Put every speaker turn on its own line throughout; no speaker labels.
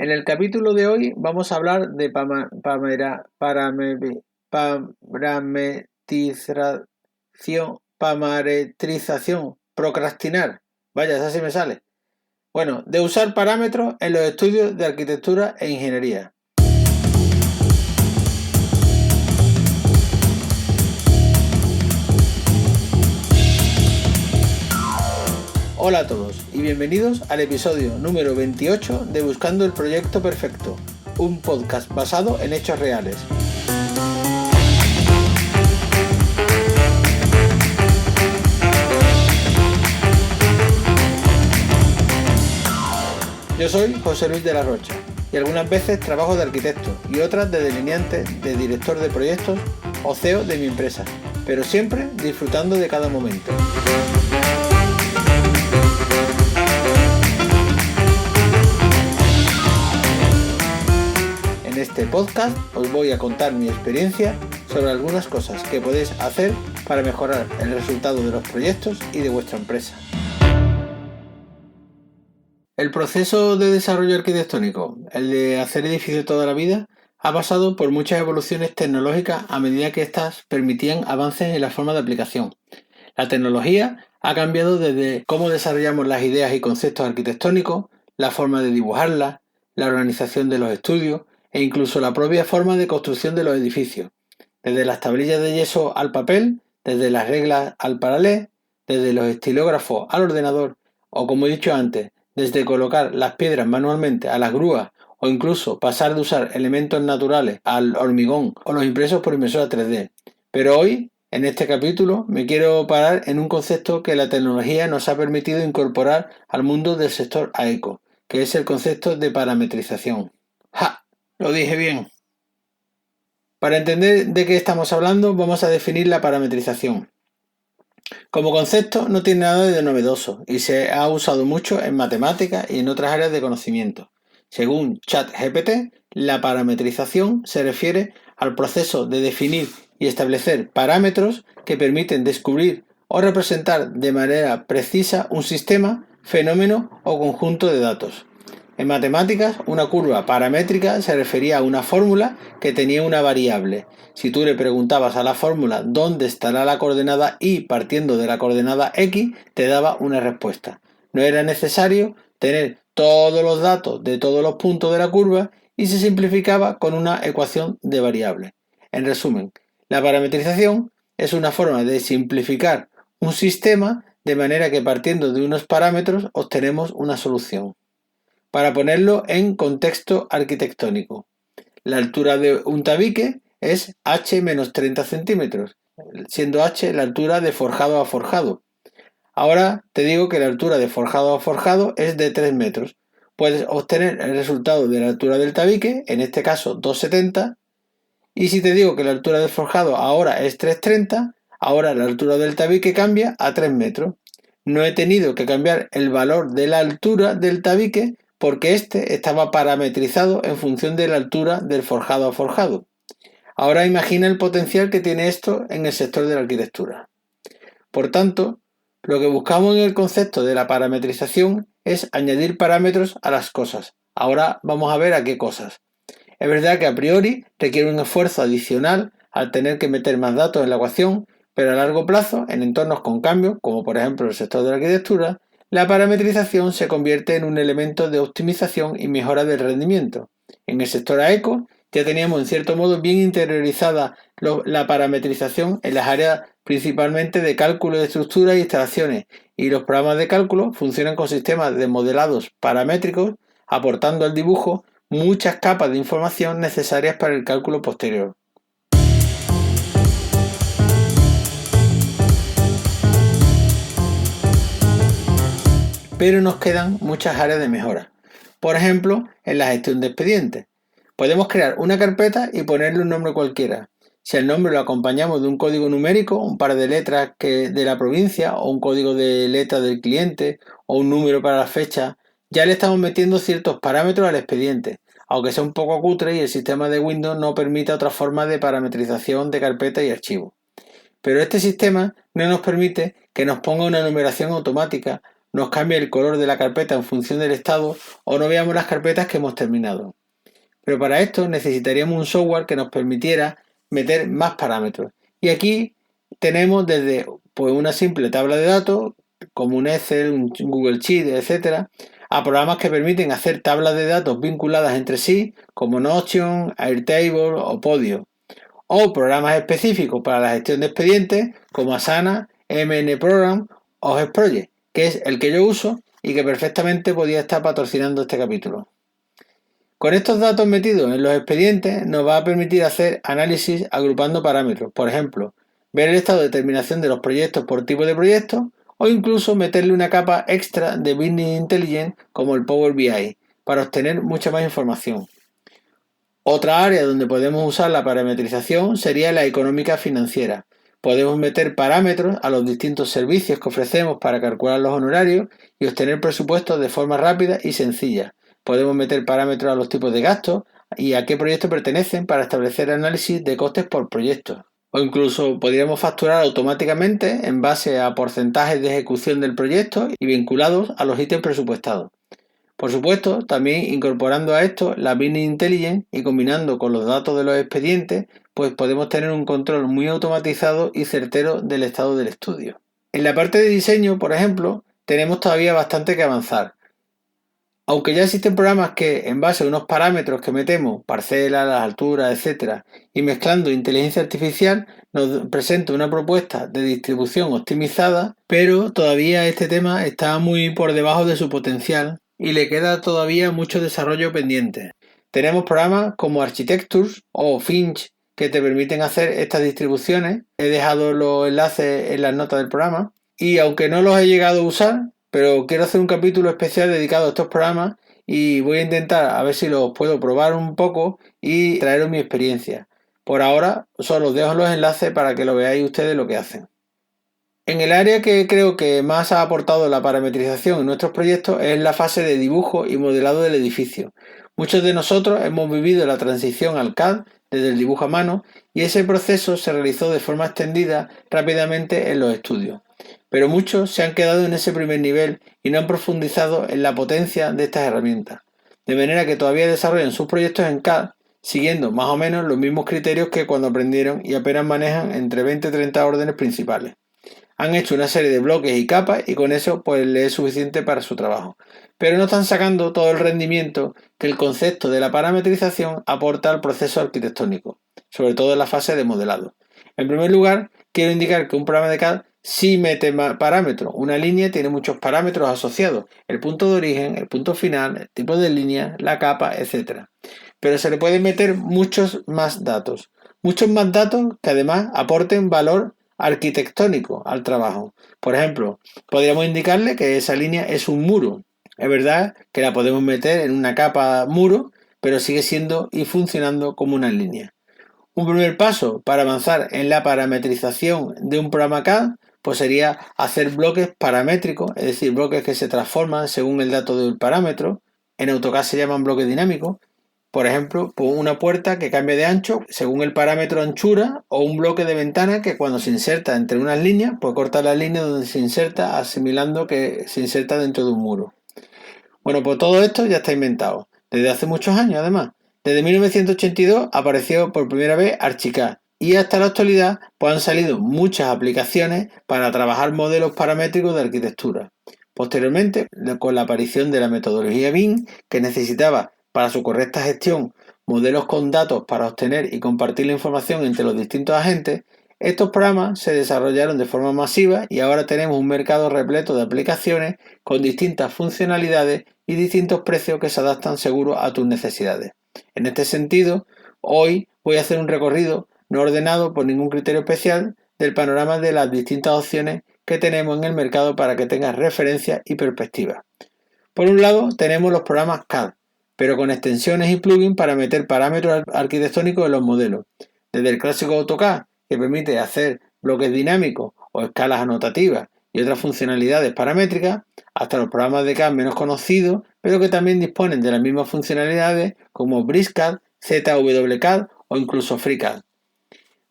En el capítulo de hoy vamos a hablar de parametrización, procrastinar. Vaya, esa sí me sale. Bueno, de usar parámetros en los estudios de arquitectura e ingeniería. Hola a todos y bienvenidos al episodio número 28 de Buscando el Proyecto Perfecto, un podcast basado en hechos reales. Yo soy José Luis de la Rocha y algunas veces trabajo de arquitecto y otras de delineante, de director de proyectos o CEO de mi empresa, pero siempre disfrutando de cada momento. En este podcast os voy a contar mi experiencia sobre algunas cosas que podéis hacer para mejorar el resultado de los proyectos y de vuestra empresa. El proceso de desarrollo arquitectónico, el de hacer edificios toda la vida, ha pasado por muchas evoluciones tecnológicas a medida que éstas permitían avances en la forma de aplicación. La tecnología ha cambiado desde cómo desarrollamos las ideas y conceptos arquitectónicos, la forma de dibujarlas, la organización de los estudios e incluso la propia forma de construcción de los edificios. Desde las tablillas de yeso al papel, desde las reglas al paralé, desde los estilógrafos al ordenador o, como he dicho antes, desde colocar las piedras manualmente a las grúas o incluso pasar de usar elementos naturales al hormigón o los impresos por impresora 3D. Pero hoy, en este capítulo, me quiero parar en un concepto que la tecnología nos ha permitido incorporar al mundo del sector AECO, que es el concepto de parametrización. ¡Ja! Lo dije bien. Para entender de qué estamos hablando, vamos a definir la parametrización. Como concepto no tiene nada de novedoso y se ha usado mucho en matemáticas y en otras áreas de conocimiento. Según ChatGPT, la parametrización se refiere al proceso de definir y establecer parámetros que permiten descubrir o representar de manera precisa un sistema, fenómeno o conjunto de datos. En matemáticas, una curva paramétrica se refería a una fórmula que tenía una variable. Si tú le preguntabas a la fórmula dónde estará la coordenada y partiendo de la coordenada x, te daba una respuesta. No era necesario tener todos los datos de todos los puntos de la curva y se simplificaba con una ecuación de variables. En resumen, la parametrización es una forma de simplificar un sistema de manera que partiendo de unos parámetros obtenemos una solución. Para ponerlo en contexto arquitectónico, la altura de un tabique es h menos 30 centímetros, siendo h la altura de forjado a forjado. Ahora te digo que la altura de forjado a forjado es de 3 metros. Puedes obtener el resultado de la altura del tabique, en este caso 2,70, y si te digo que la altura del forjado ahora es 3,30, ahora la altura del tabique cambia a 3 metros. No he tenido que cambiar el valor de la altura del tabique porque este estaba parametrizado en función de la altura del forjado a forjado. Ahora imagina el potencial que tiene esto en el sector de la arquitectura. Por tanto, lo que buscamos en el concepto de la parametrización es añadir parámetros a las cosas. Ahora vamos a ver a qué cosas. Es verdad que a priori requiere un esfuerzo adicional al tener que meter más datos en la ecuación, pero a largo plazo, en entornos con cambios, como por ejemplo el sector de la arquitectura, la parametrización se convierte en un elemento de optimización y mejora del rendimiento. En el sector AECO ya teníamos en cierto modo bien interiorizada la parametrización en las áreas principalmente de cálculo de estructuras e instalaciones, y los programas de cálculo funcionan con sistemas de modelados paramétricos, aportando al dibujo muchas capas de información necesarias para el cálculo posterior. Pero nos quedan muchas áreas de mejora. Por ejemplo, en la gestión de expedientes. Podemos crear una carpeta y ponerle un nombre cualquiera. Si el nombre lo acompañamos de un código numérico, un par de letras de la provincia o un código de letra del cliente o un número para la fecha, ya le estamos metiendo ciertos parámetros al expediente, aunque sea un poco cutre y el sistema de Windows no permita otra forma de parametrización de carpetas y archivos. Pero este sistema no nos permite que nos ponga una numeración automática nos cambie el color de la carpeta en función del estado o no veamos las carpetas que hemos terminado. Pero para esto necesitaríamos un software que nos permitiera meter más parámetros. Y aquí tenemos desde pues, una simple tabla de datos, como un Excel, un Google Sheet, etcétera, a programas que permiten hacer tablas de datos vinculadas entre sí, como Notion, Airtable o Podio, o programas específicos para la gestión de expedientes, como Asana, MN Program o GESproject, que es el que yo uso y que perfectamente podía estar patrocinando este capítulo. Con estos datos metidos en los expedientes nos va a permitir hacer análisis agrupando parámetros, por ejemplo, ver el estado de terminación de los proyectos por tipo de proyecto o incluso meterle una capa extra de Business Intelligence como el Power BI para obtener mucha más información. Otra área donde podemos usar la parametrización sería la económica financiera. Podemos meter parámetros a los distintos servicios que ofrecemos para calcular los honorarios y obtener presupuestos de forma rápida y sencilla. Podemos meter parámetros a los tipos de gastos y a qué proyecto pertenecen para establecer análisis de costes por proyecto. O incluso podríamos facturar automáticamente en base a porcentajes de ejecución del proyecto y vinculados a los ítems presupuestados. Por supuesto, también incorporando a esto la Business Intelligence y combinando con los datos de los expedientes, pues podemos tener un control muy automatizado y certero del estado del estudio. En la parte de diseño, por ejemplo, tenemos todavía bastante que avanzar. Aunque ya existen programas que, en base a unos parámetros que metemos, parcelas, las alturas, etc., y mezclando inteligencia artificial, nos presenta una propuesta de distribución optimizada, pero todavía este tema está muy por debajo de su potencial y le queda todavía mucho desarrollo pendiente. Tenemos programas como Architectures o Finch que te permiten hacer estas distribuciones. He dejado los enlaces en las notas del programa y aunque no los he llegado a usar, pero quiero hacer un capítulo especial dedicado a estos programas y voy a intentar a ver si los puedo probar un poco y traeros mi experiencia. Por ahora solo os dejo los enlaces para que lo veáis ustedes lo que hacen. En el área que creo que más ha aportado la parametrización en nuestros proyectos es la fase de dibujo y modelado del edificio. Muchos de nosotros hemos vivido la transición al CAD desde el dibujo a mano y ese proceso se realizó de forma extendida rápidamente en los estudios. Pero muchos se han quedado en ese primer nivel y no han profundizado en la potencia de estas herramientas. De manera que todavía desarrollan sus proyectos en CAD siguiendo más o menos los mismos criterios que cuando aprendieron y apenas manejan entre 20 y 30 órdenes principales. Han hecho una serie de bloques y capas y con eso pues les es suficiente para su trabajo. Pero no están sacando todo el rendimiento que el concepto de la parametrización aporta al proceso arquitectónico, sobre todo en la fase de modelado. En primer lugar, quiero indicar que un programa de CAD sí mete parámetros. Una línea tiene muchos parámetros asociados, el punto de origen, el punto final, el tipo de línea, la capa, etc. Pero se le pueden meter muchos más datos que además aporten valor arquitectónico al trabajo. Por ejemplo, podríamos indicarle que esa línea es un muro. Es verdad que la podemos meter en una capa muro, pero sigue siendo y funcionando como una línea. Un primer paso para avanzar en la parametrización de un programa CAD pues sería hacer bloques paramétricos, es decir, bloques que se transforman según el dato del parámetro. En AutoCAD se llaman bloques dinámicos. Por ejemplo, una puerta que cambia de ancho según el parámetro anchura o un bloque de ventana que cuando se inserta entre unas líneas, pues corta la línea donde se inserta, asimilando que se inserta dentro de un muro. Bueno, pues todo esto ya está inventado, desde hace muchos años además. Desde 1982 apareció por primera vez Archicad y hasta la actualidad pues han salido muchas aplicaciones para trabajar modelos paramétricos de arquitectura. Posteriormente, con la aparición de la metodología BIM, que necesitaba para su correcta gestión modelos con datos para obtener y compartir la información entre los distintos agentes, estos programas se desarrollaron de forma masiva y ahora tenemos un mercado repleto de aplicaciones con distintas funcionalidades y distintos precios que se adaptan seguro a tus necesidades. En este sentido, hoy voy a hacer un recorrido no ordenado por ningún criterio especial del panorama de las distintas opciones que tenemos en el mercado para que tengas referencia y perspectiva. Por un lado, tenemos los programas CAD, pero con extensiones y plugins para meter parámetros arquitectónicos en los modelos. Desde el clásico AutoCAD, que permite hacer bloques dinámicos o escalas anotativas y otras funcionalidades paramétricas, hasta los programas de CAD menos conocidos, pero que también disponen de las mismas funcionalidades como BricsCAD, ZWCAD o incluso FreeCAD.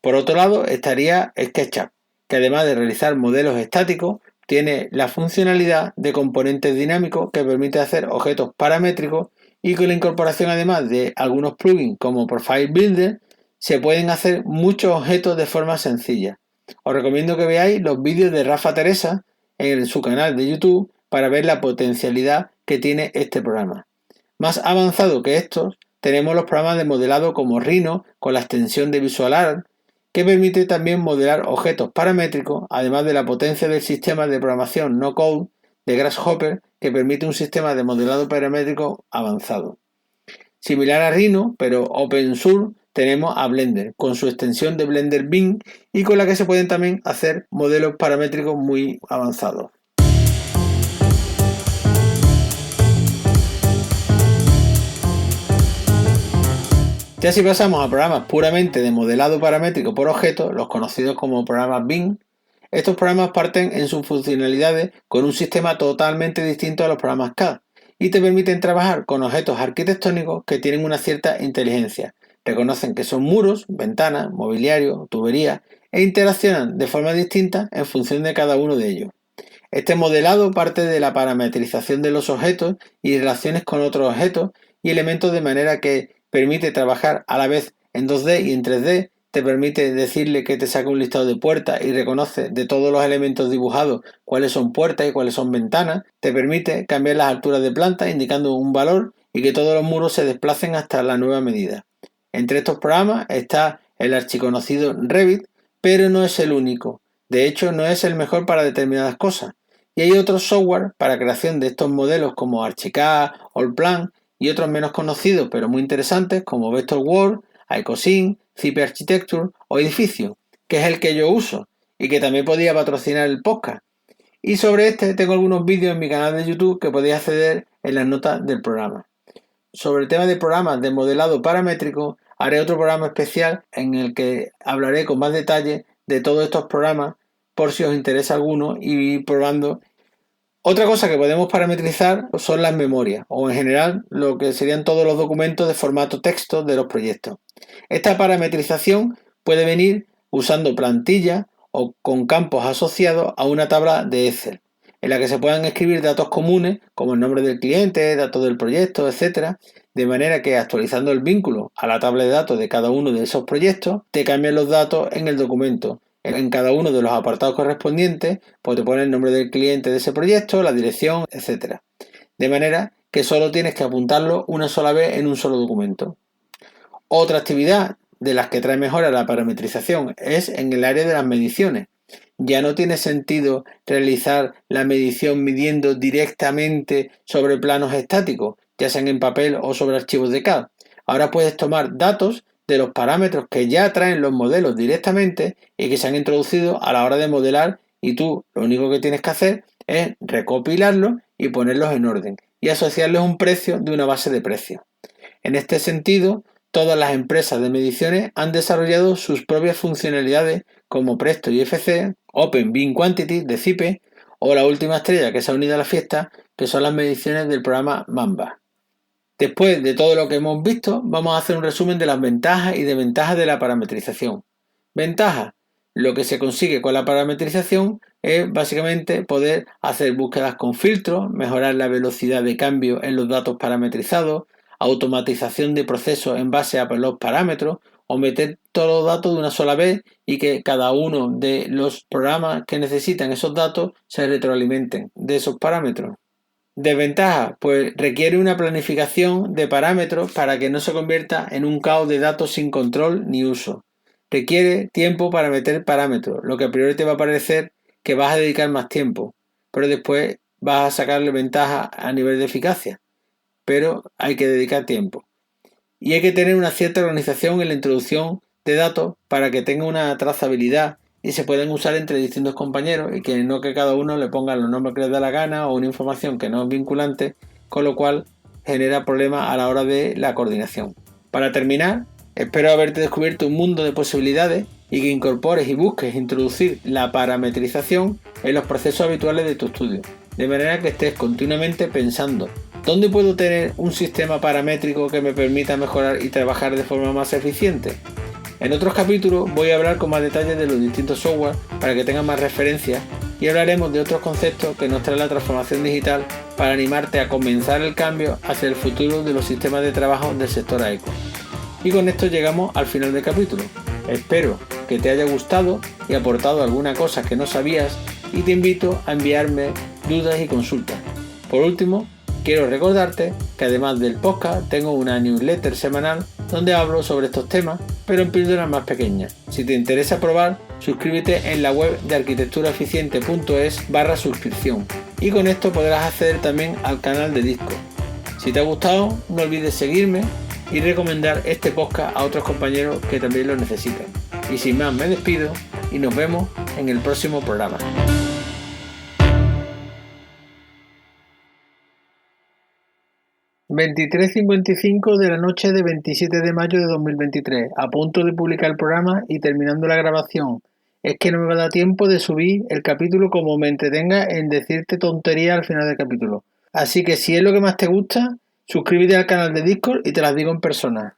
Por otro lado estaría SketchUp, que además de realizar modelos estáticos, tiene la funcionalidad de componentes dinámicos que permite hacer objetos paramétricos y con la incorporación además de algunos plugins como Profile Builder se pueden hacer muchos objetos de forma sencilla. Os recomiendo que veáis los vídeos de Rafa Teresa en su canal de YouTube para ver la potencialidad que tiene este programa. Más avanzado que estos, tenemos los programas de modelado como Rhino con la extensión de VisualArt, que permite también modelar objetos paramétricos, además de la potencia del sistema de programación no-code de Grasshopper, que permite un sistema de modelado paramétrico avanzado. Similar a Rhino, pero open source, tenemos a Blender, con su extensión de Blender Bin y con la que se pueden también hacer modelos paramétricos muy avanzados. Ya si pasamos a programas puramente de modelado paramétrico por objetos, los conocidos como programas BIM, estos programas parten en sus funcionalidades con un sistema totalmente distinto a los programas CAD y te permiten trabajar con objetos arquitectónicos que tienen una cierta inteligencia, reconocen que son muros, ventanas, mobiliario, tuberías e interaccionan de forma distinta en función de cada uno de ellos. Este modelado parte de la parametrización de los objetos y relaciones con otros objetos y elementos de manera que permite trabajar a la vez en 2D y en 3D, te permite decirle que te saque un listado de puertas y reconoce de todos los elementos dibujados cuáles son puertas y cuáles son ventanas, te permite cambiar las alturas de planta indicando un valor y que todos los muros se desplacen hasta la nueva medida. Entre estos programas está el archiconocido Revit, pero no es el único. De hecho, no es el mejor para determinadas cosas. Y hay otros software para creación de estos modelos como Archicad, Allplan y otros menos conocidos pero muy interesantes como Vectorworks, Icosync, CP Architecture o Edificio, que es el que yo uso y que también podía patrocinar el podcast. Y sobre este tengo algunos vídeos en mi canal de YouTube que podéis acceder en las notas del programa. Sobre el tema de programas de modelado paramétrico, haré otro programa especial en el que hablaré con más detalle de todos estos programas por si os interesa alguno y ir probando. Otra cosa que podemos parametrizar son las memorias o en general lo que serían todos los documentos de formato texto de los proyectos. Esta parametrización puede venir usando plantillas o con campos asociados a una tabla de Excel, en la que se puedan escribir datos comunes como el nombre del cliente, datos del proyecto, etc., de manera que actualizando el vínculo a la tabla de datos de cada uno de esos proyectos, te cambian los datos en el documento. En cada uno de los apartados correspondientes, pues te pone el nombre del cliente de ese proyecto, la dirección, etc. De manera que solo tienes que apuntarlo una sola vez en un solo documento. Otra actividad de las que trae mejora la parametrización es en el área de las mediciones. Ya no tiene sentido realizar la medición midiendo directamente sobre planos estáticos, ya sean en papel o sobre archivos de CAD. Ahora puedes tomar datos de los parámetros que ya traen los modelos directamente y que se han introducido a la hora de modelar y tú lo único que tienes que hacer es recopilarlos y ponerlos en orden y asociarles un precio de una base de precios. En este sentido, todas las empresas de mediciones han desarrollado sus propias funcionalidades como Presto IFC, Open Bin Quantity de CIPE o la última estrella que se ha unido a la fiesta, que son las mediciones del programa Mamba. Después de todo lo que hemos visto, vamos a hacer un resumen de las ventajas y desventajas de la parametrización. Ventajas. Lo que se consigue con la parametrización es básicamente poder hacer búsquedas con filtros, mejorar la velocidad de cambio en los datos parametrizados, automatización de procesos en base a los parámetros o meter todos los datos de una sola vez y que cada uno de los programas que necesitan esos datos se retroalimenten de esos parámetros. Desventaja, pues requiere una planificación de parámetros para que no se convierta en un caos de datos sin control ni uso. Requiere tiempo para meter parámetros, lo que a priori te va a parecer que vas a dedicar más tiempo, pero después vas a sacarle ventaja a nivel de eficacia, pero hay que dedicar tiempo. Y hay que tener una cierta organización en la introducción de datos para que tenga una trazabilidad y se pueden usar entre distintos compañeros y que no que cada uno le ponga los nombres que les da la gana o una información que no es vinculante, con lo cual genera problemas a la hora de la coordinación. Para terminar, espero haberte descubierto un mundo de posibilidades y que incorpores y busques introducir la parametrización en los procesos habituales de tu estudio, de manera que estés continuamente pensando ¿dónde puedo tener un sistema paramétrico que me permita mejorar y trabajar de forma más eficiente? En otros capítulos voy a hablar con más detalles de los distintos software para que tengan más referencias y hablaremos de otros conceptos que nos trae la transformación digital para animarte a comenzar el cambio hacia el futuro de los sistemas de trabajo del sector AECO. Y con esto llegamos al final del capítulo. Espero que te haya gustado y aportado alguna cosa que no sabías y te invito a enviarme dudas y consultas. Por último, quiero recordarte que además del podcast tengo una newsletter semanal donde hablo sobre estos temas, pero en píldoras más pequeñas. Si te interesa probar, suscríbete en la web de arquitecturaeficiente.es/suscripción y con esto podrás acceder también al canal de Discord. Si te ha gustado, no olvides seguirme y recomendar este podcast a otros compañeros que también lo necesitan. Y sin más me despido y nos vemos en el próximo programa. 23:55 de la noche de 27 de mayo de 2023, a punto de publicar el programa y terminando la grabación. Es que no me va a dar tiempo de subir el capítulo como me entretenga en decirte tonterías al final del capítulo. Así que si es lo que más te gusta, suscríbete al canal de Discord y te las digo en persona.